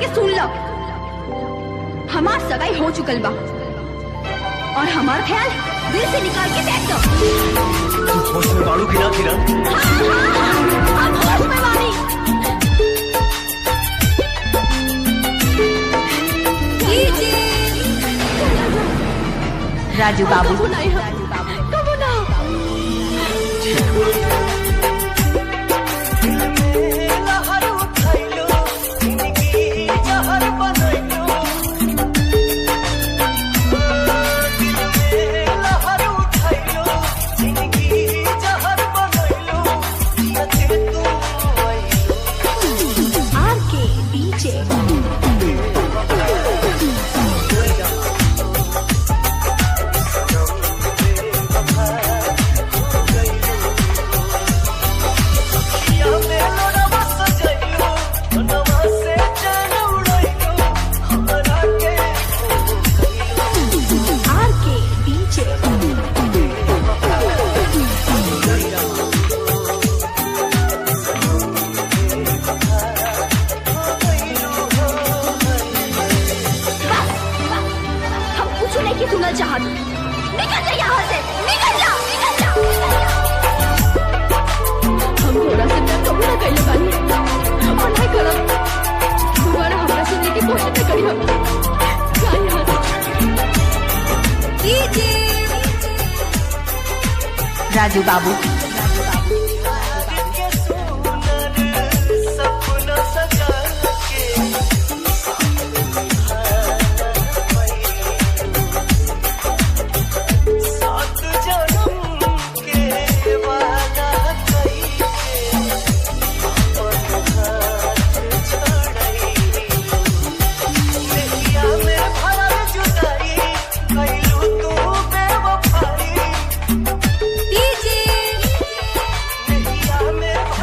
के सुन लो, हमार सगाई हो चुकल बा और हमार ख्याल दिल से निकाल के फेंक दो। तू होश में बाड़ू की ना किरण? हाँ, हम होश में बानी। राजू बाबू कबो ना सुनना चाहत। निकल जा यहाँ से, निकल जा, निकल जा। हम थोड़ा से प्यार कबू ना कइले बानी और ना करब। दोबारा हमरा से मिले की कोशिश न करियो। जा यहाँ से। राजू बाबू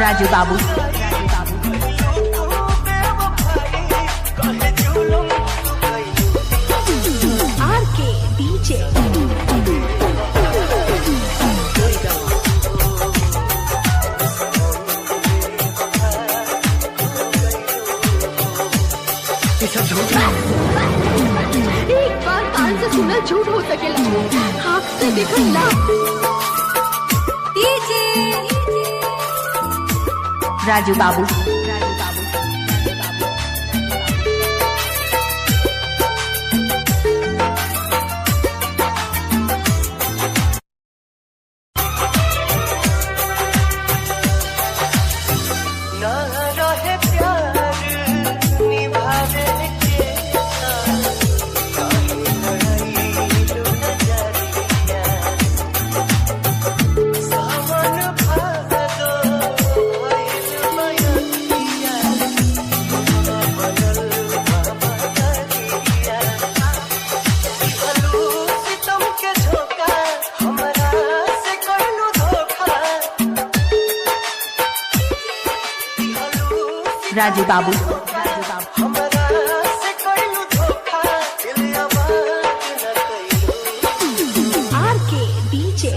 राजू बाबू आरके डीजे एक बार कान से सुना झूठ हो सकेला, आँख से देखल ना। राजू बाबू राजू बाबू आरके डीजे